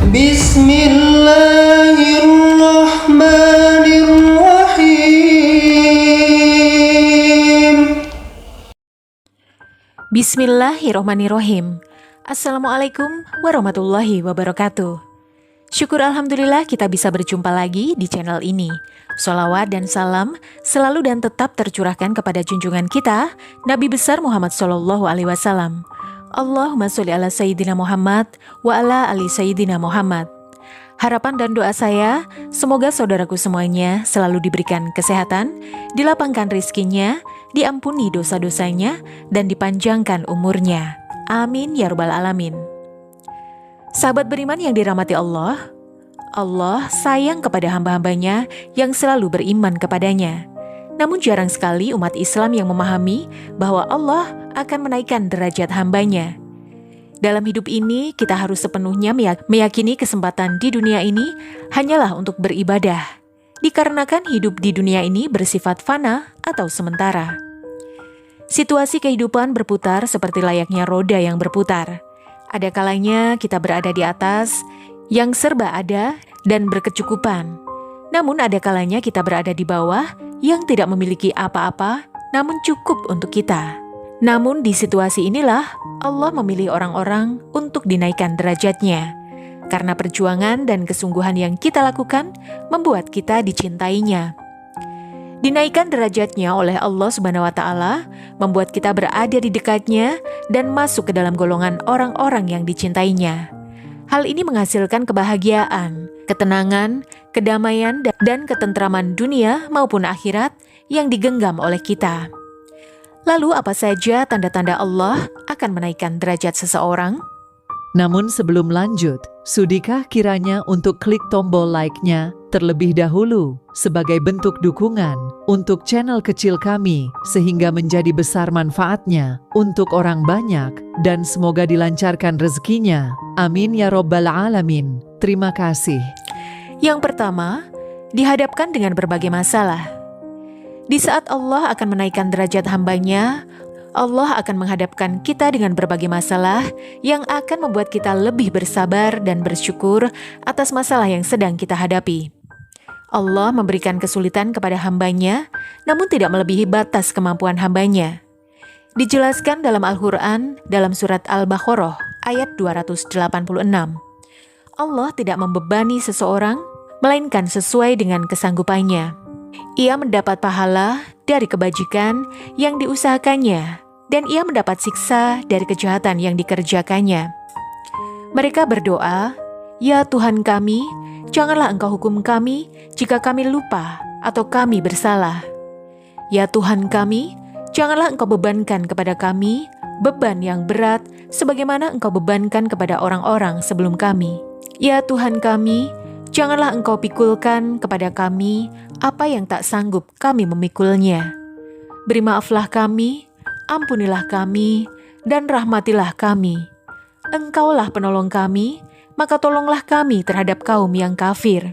Bismillahirrahmanirrahim. Bismillahirrahmanirrahim. Assalamualaikum warahmatullahi wabarakatuh. Syukur alhamdulillah kita bisa berjumpa lagi di channel ini. Sholawat dan salam selalu dan tetap tercurahkan kepada junjungan kita, Nabi besar Muhammad SAW. Allahumma sholli ala Sayyidina Muhammad wa ala ali Sayyidina Muhammad. Harapan dan doa saya, semoga saudaraku semuanya selalu diberikan kesehatan, dilapangkan rizkinya, diampuni dosa-dosanya, dan dipanjangkan umurnya. Amin ya rabbal alamin. Sahabat beriman yang dirahmati Allah, Allah sayang kepada hamba-hambanya yang selalu beriman kepadanya. Namun jarang sekali umat Islam yang memahami bahwa Allah akan menaikkan derajat hambanya. Dalam hidup ini, kita harus sepenuhnya meyakini kesempatan di dunia ini hanyalah untuk beribadah, dikarenakan hidup di dunia ini bersifat fana atau sementara. Situasi kehidupan berputar seperti layaknya roda yang berputar. Ada kalanya kita berada di atas, yang serba ada dan berkecukupan. Namun ada kalanya kita berada di bawah, yang tidak memiliki apa-apa, namun cukup untuk kita. Namun di situasi inilah Allah memilih orang-orang untuk dinaikkan derajatnya. Karena perjuangan dan kesungguhan yang kita lakukan membuat kita dicintainya. Dinaikkan derajatnya oleh Allah Subhanahu wa Ta'ala membuat kita berada di dekatnya dan masuk ke dalam golongan orang-orang yang dicintainya. Hal ini menghasilkan kebahagiaan, ketenangan, kedamaian, dan ketentraman dunia maupun akhirat yang digenggam oleh kita. Lalu apa saja tanda-tanda Allah akan menaikkan derajat seseorang? Namun sebelum lanjut, sudikah kiranya untuk klik tombol like-nya terlebih dahulu sebagai bentuk dukungan untuk channel kecil kami sehingga menjadi besar manfaatnya untuk orang banyak dan semoga dilancarkan rezekinya. Amin ya rabbal alamin. Terima kasih. Yang pertama, dihadapkan dengan berbagai masalah. Di saat Allah akan menaikkan derajat hambanya, Allah akan menghadapkan kita dengan berbagai masalah yang akan membuat kita lebih bersabar dan bersyukur atas masalah yang sedang kita hadapi. Allah memberikan kesulitan kepada hambanya, namun tidak melebihi batas kemampuan hambanya. Dijelaskan dalam Al-Quran, dalam surat Al-Baqarah, ayat 286. Allah tidak membebani seseorang, melainkan sesuai dengan kesanggupannya. Ia mendapat pahala dari kebajikan yang diusahakannya, dan ia mendapat siksa dari kejahatan yang dikerjakannya. Mereka berdoa, "Ya Tuhan kami, janganlah Engkau hukum kami jika kami lupa atau kami bersalah. Ya Tuhan kami, janganlah Engkau bebankan kepada kami beban yang berat sebagaimana Engkau bebankan kepada orang-orang sebelum kami. Ya Tuhan kami, janganlah Engkau pikulkan kepada kami apa yang tak sanggup kami memikulnya. Beri maaflah kami, ampunilah kami, dan rahmatilah kami. Engkaulah penolong kami, maka tolonglah kami terhadap kaum yang kafir."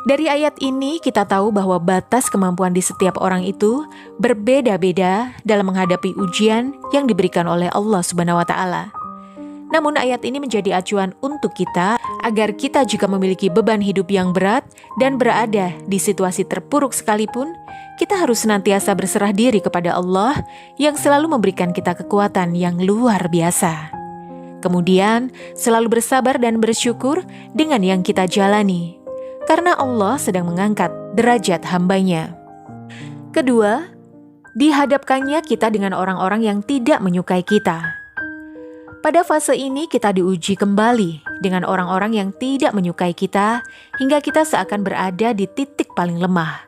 Dari ayat ini kita tahu bahwa batas kemampuan di setiap orang itu berbeda-beda dalam menghadapi ujian yang diberikan oleh Allah Subhanahu wa Ta'ala. Namun ayat ini menjadi acuan untuk kita agar kita jika memiliki beban hidup yang berat dan berada di situasi terpuruk sekalipun, kita harus senantiasa berserah diri kepada Allah yang selalu memberikan kita kekuatan yang luar biasa. Kemudian selalu bersabar dan bersyukur dengan yang kita jalani, karena Allah sedang mengangkat derajat hambanya. Kedua, dihadapkannya kita dengan orang-orang yang tidak menyukai kita. Pada fase ini kita diuji kembali dengan orang-orang yang tidak menyukai kita hingga kita seakan berada di titik paling lemah,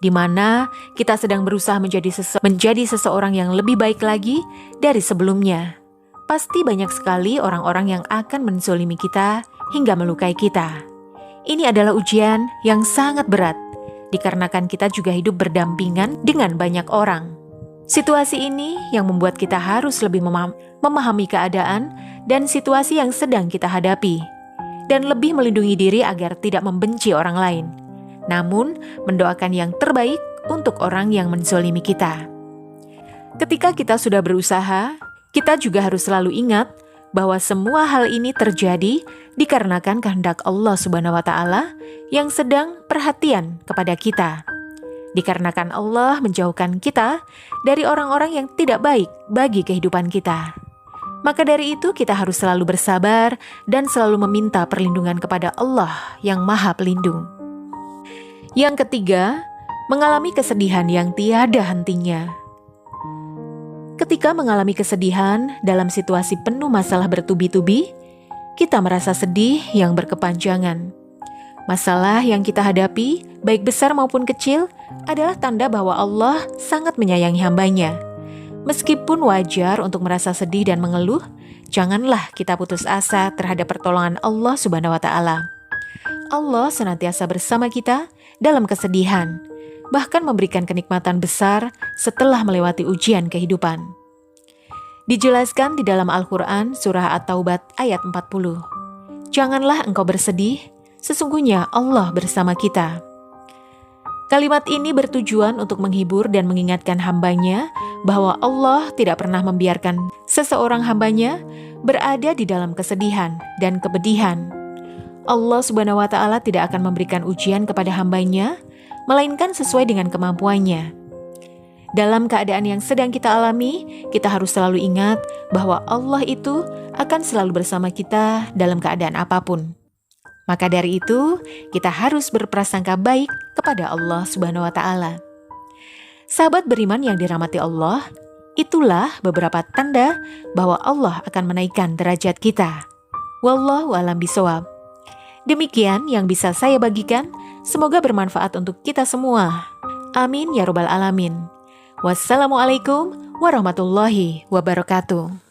di mana kita sedang berusaha menjadi seseorang yang lebih baik lagi dari sebelumnya. Pasti banyak sekali orang-orang yang akan menzolimi kita hingga melukai kita. Ini adalah ujian yang sangat berat, dikarenakan kita juga hidup berdampingan dengan banyak orang. Situasi ini yang membuat kita harus lebih memahami keadaan dan situasi yang sedang kita hadapi, dan lebih melindungi diri agar tidak membenci orang lain, namun mendoakan yang terbaik untuk orang yang menzolimi kita. Ketika kita sudah berusaha, kita juga harus selalu ingat bahwa semua hal ini terjadi dikarenakan kehendak Allah Subhanahu wa Ta'ala yang sedang perhatian kepada kita. Dikarenakan Allah menjauhkan kita dari orang-orang yang tidak baik bagi kehidupan kita. Maka dari itu kita harus selalu bersabar dan selalu meminta perlindungan kepada Allah yang Maha Pelindung. Yang ketiga, mengalami kesedihan yang tiada hentinya. Ketika mengalami kesedihan dalam situasi penuh masalah bertubi-tubi, kita merasa sedih yang berkepanjangan. Masalah yang kita hadapi, baik besar maupun kecil, adalah tanda bahwa Allah sangat menyayangi hambanya. Meskipun wajar untuk merasa sedih dan mengeluh, janganlah kita putus asa terhadap pertolongan Allah Subhanahu wa Ta'ala. Allah senantiasa bersama kita dalam kesedihan, bahkan memberikan kenikmatan besar setelah melewati ujian kehidupan. Dijelaskan di dalam Al-Quran surah At-Taubat ayat 40. Janganlah engkau bersedih, sesungguhnya Allah bersama kita. Kalimat ini bertujuan untuk menghibur dan mengingatkan hambanya bahwa Allah tidak pernah membiarkan seseorang hambanya berada di dalam kesedihan dan kepedihan. Allah Subhanahu wa Ta'ala tidak akan memberikan ujian kepada hambanya, melainkan sesuai dengan kemampuannya. Dalam keadaan yang sedang kita alami, kita harus selalu ingat bahwa Allah itu akan selalu bersama kita dalam keadaan apapun. Maka dari itu, kita harus berprasangka baik kepada Allah Subhanahu wa Ta'ala. Sahabat beriman yang dirahmati Allah, itulah beberapa tanda bahwa Allah akan menaikkan derajat kita. Wallahu a'lam bishawab. Demikian yang bisa saya bagikan, semoga bermanfaat untuk kita semua. Amin ya rabbal alamin. Wassalamualaikum warahmatullahi wabarakatuh.